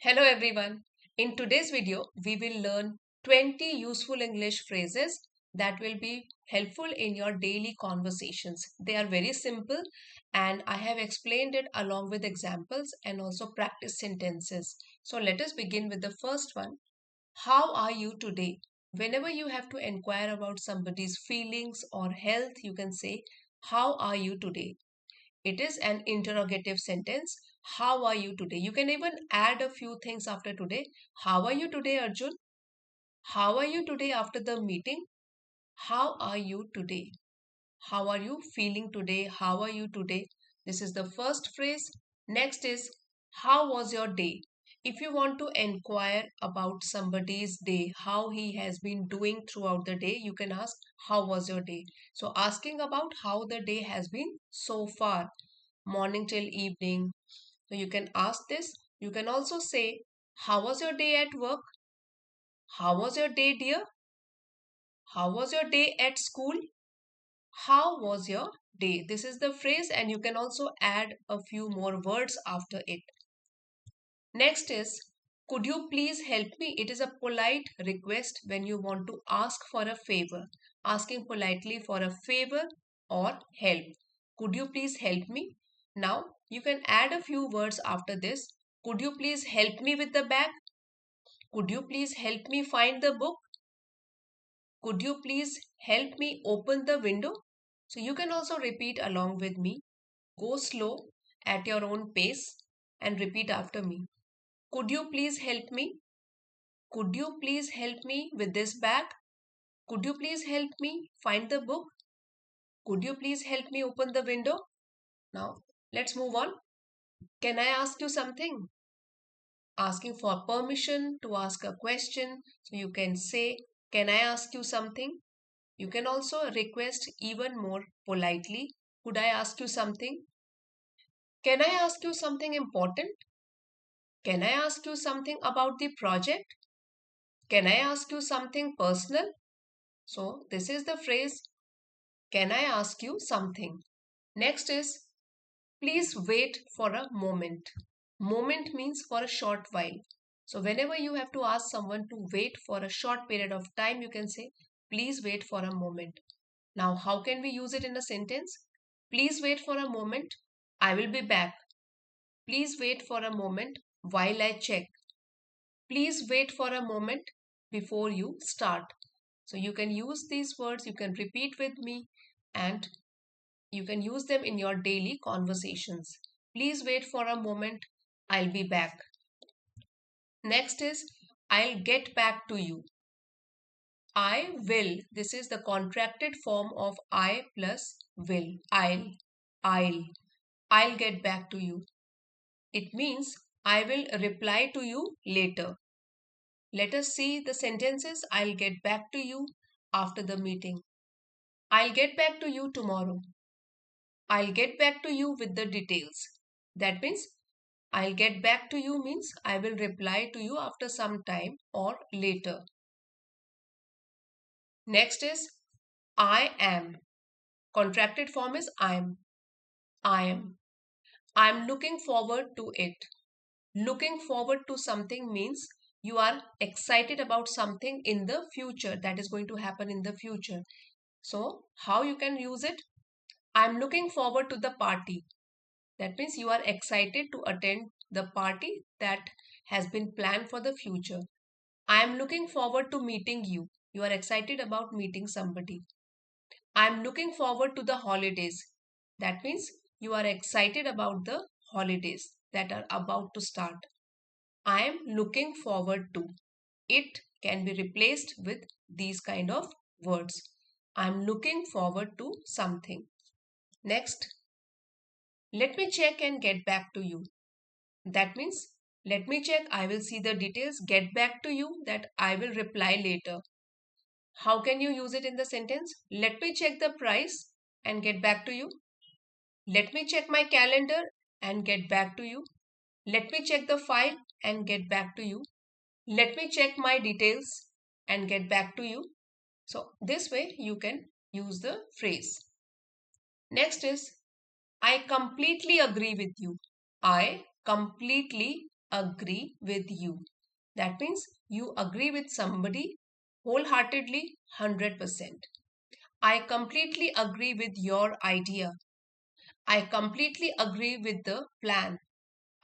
Hello everyone. In today's video, we will learn 20 useful English phrases that will be helpful in your daily conversations. They are very simple and I have explained it along with examples and also practice sentences. So let us begin with the first one. How are you today? Whenever you have to inquire about somebody's feelings or health, you can say, how are you today? It is an interrogative sentence. How are you today? You can even add a few things after today. How are you today, Arjun? How are you today after the meeting? How are you today? How are you feeling today? How are you today? This is the first phrase. Next is, how was your day? If you want to inquire about somebody's day, how he has been doing throughout the day, you can ask, how was your day? So, asking about how the day has been so far, morning till evening. So, you can ask this. You can also say, how was your day at work? How was your day, dear? How was your day at school? How was your day? This is the phrase, and you can also add a few more words after it. Next is, could you please help me? It is a polite request when you want to ask for a favor. Asking politely for a favor or help. Could you please help me? Now, you can add a few words after this. Could you please help me with the bag? Could you please help me find the book? Could you please help me open the window? So you can also repeat along with me. Go slow at your own pace and repeat after me. Could you please help me? Could you please help me with this bag? Could you please help me find the book? Could you please help me open the window? Now, let's move on. Can I ask you something? Asking for permission to ask a question. So you can say, can I ask you something? You can also request even more politely. Could I ask you something? Can I ask you something important? Can I ask you something about the project? Can I ask you something personal? So, this is the phrase, can I ask you something? Next is, please wait for a moment. Moment means for a short while. So, whenever you have to ask someone to wait for a short period of time, you can say, please wait for a moment. Now, how can we use it in a sentence? Please wait for a moment. I will be back. Please wait for a moment while I check. Please wait for a moment before you start. So you can use these words, you can repeat with me, and you can use them in your daily conversations. Please wait for a moment. I'll be back. Next is, I'll get back to you. I will. This is the contracted form of I plus will. I'll. I'll get back to you. It means I will reply to you later. Let us see the sentences. I'll get back to you after the meeting. I'll get back to you tomorrow. I'll get back to you with the details. That means I'll get back to you means I will reply to you after some time or later. Next is I am. Contracted form is I am. I am. I'm looking forward to it. Looking forward to something means you are excited about something in the future that is going to happen in the future. So, how you can use it? I'm looking forward to the party. That means you are excited to attend the party that has been planned for the future. I am looking forward to meeting you. You are excited about meeting somebody. I am looking forward to the holidays. That means you are excited about the holidays that are about to start. I am looking forward to. It can be replaced with these kind of words. I am looking forward to something. Next, let me check and get back to you. That means, let me check, I will see the details, get back to you, that I will reply later. How can you use it in the sentence? Let me check the price and get back to you. Let me check my calendar and get back to you. Let me check the file and get back to you. Let me check my details and get back to you. So, this way you can use the phrase. Next is, I completely agree with you. I completely agree with you. That means you agree with somebody wholeheartedly, 100%. I completely agree with your idea. I completely agree with the plan.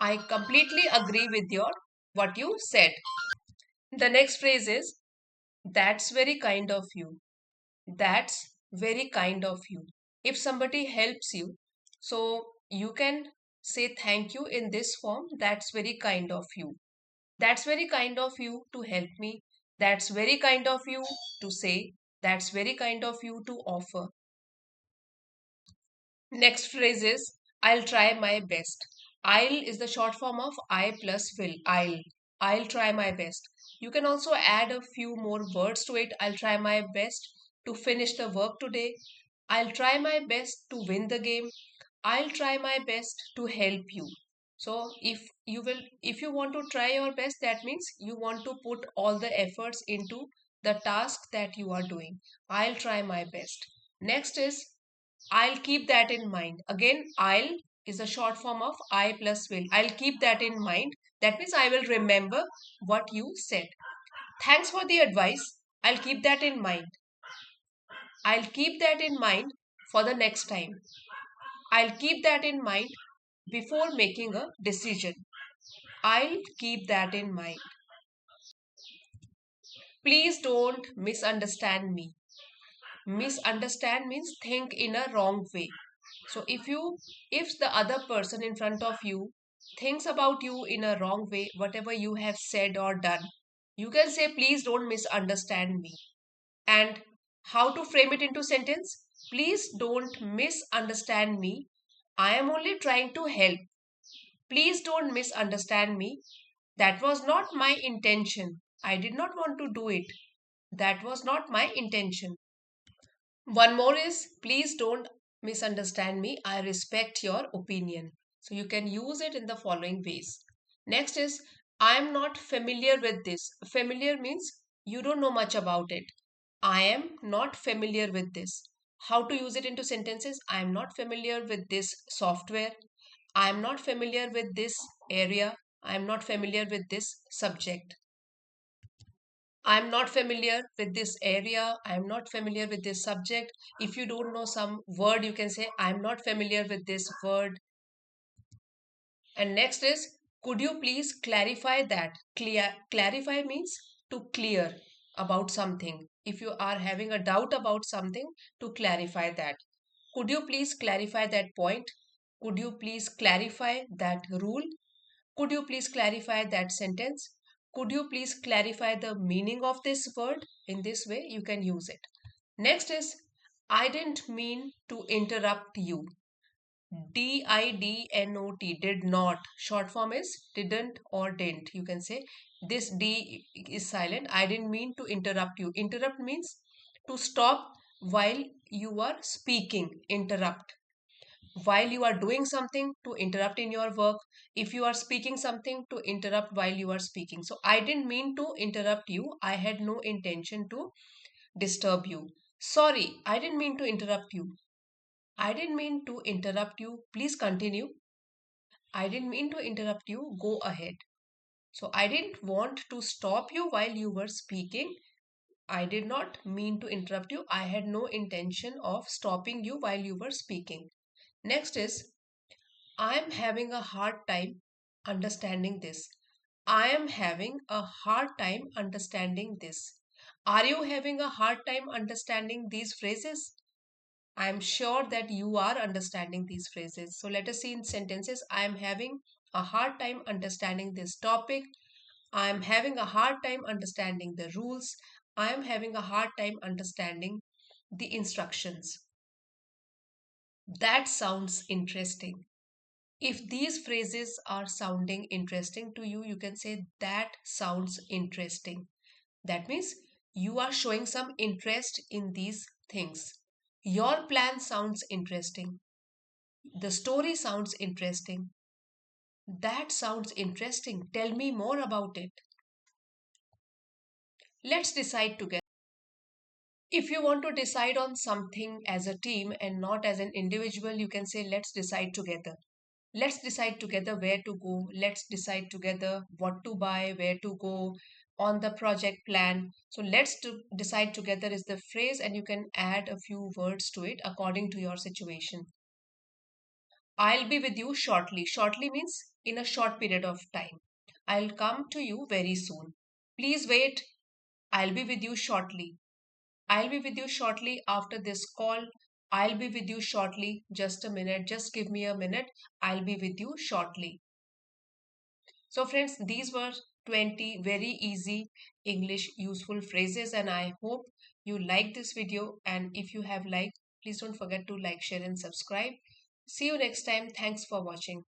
I completely agree with your what you said. The next phrase is that's very kind of you. That's very kind of you. If somebody helps you, so you can say thank you in this form. That's very kind of you. That's very kind of you to help me. That's very kind of you to say. That's very kind of you to offer. Next phrase is I'll try my best. I'll is the short form of I plus will. I'll try my best. You can also add a few more words to it. I'll try my best to finish the work today. I'll try my best to win the game. I'll try my best to help you. So if you want to try your best, that means you want to put all the efforts into the task that you are doing. I'll try my best. Next is I'll keep that in mind. Again, I'll is a short form of I plus will. I'll keep that in mind. That means I will remember what you said. Thanks for the advice. I'll keep that in mind. I'll keep that in mind for the next time. I'll keep that in mind before making a decision. I'll keep that in mind. Please don't misunderstand me. Misunderstand means think in a wrong way. So if the other person in front of you thinks about you in a wrong way, whatever you have said or done, you can say please don't misunderstand me. And how to frame it into sentence? Please don't misunderstand me. I am only trying to help. Please don't misunderstand me. That was not my intention. I did not want to do it. That was not my intention. One more is please don't misunderstand me. I respect your opinion. So you can use it in the following ways. Next is I am not familiar with this. Familiar means you don't know much about it. I am not familiar with this. How to use it into sentences? I am not familiar with this software. I am not familiar with this area. I am not familiar with this subject. I'm not familiar with this area. I'm not familiar with this subject. If you don't know some word, you can say, I'm not familiar with this word. And next is, could you please clarify that? Clarify means to clear about something. If you are having a doubt about something, to clarify that. Could you please clarify that point? Could you please clarify that rule? Could you please clarify that sentence? Could you please clarify the meaning of this word? In this way, you can use it. Next is, I didn't mean to interrupt you. Didn't, did not. Short form is didn't or didn't. You can say this D is silent. I didn't mean to interrupt you. Interrupt means to stop while you are speaking. Interrupt while you are doing something to interrupt in your work. If you are speaking something to interrupt while you are speaking. So I didn't mean to interrupt you. I had no intention to disturb you. Sorry, I didn't mean to interrupt you. I didn't mean to interrupt you. Please continue. I didn't mean to interrupt you. Go ahead. So I didn't want to stop you while you were speaking. I did not mean to interrupt you. I had no intention of stopping you while you were speaking. Next is I'm having a hard time understanding this. I am having a hard time understanding this. Are you having a hard time understanding these phrases? I am sure that you are understanding these phrases. So let us see in sentences. I am having a hard time understanding this topic. I am having a hard time understanding the rules. I am having a hard time understanding the instructions. That sounds interesting. If these phrases are sounding interesting to you, you can say that sounds interesting. That means you are showing some interest in these things. Your plan sounds interesting. The story sounds interesting. That sounds interesting. Tell me more about it. Let's decide together. If you want to decide on something as a team and not as an individual, you can say, let's decide together. Let's decide together where to go. Let's decide together what to buy, where to go, on the project plan. So decide together is the phrase, and you can add a few words to it according to your situation. I'll be with you shortly. Shortly means in a short period of time. I'll come to you very soon. Please wait. I'll be with you shortly. I'll be with you shortly after this call. I'll be with you shortly. Just a minute. Just give me a minute. I'll be with you shortly. So, friends, these were 20 very easy English useful phrases, and I hope you like this video. And if you have liked, please don't forget to like, share, and subscribe. See you next time. Thanks for watching.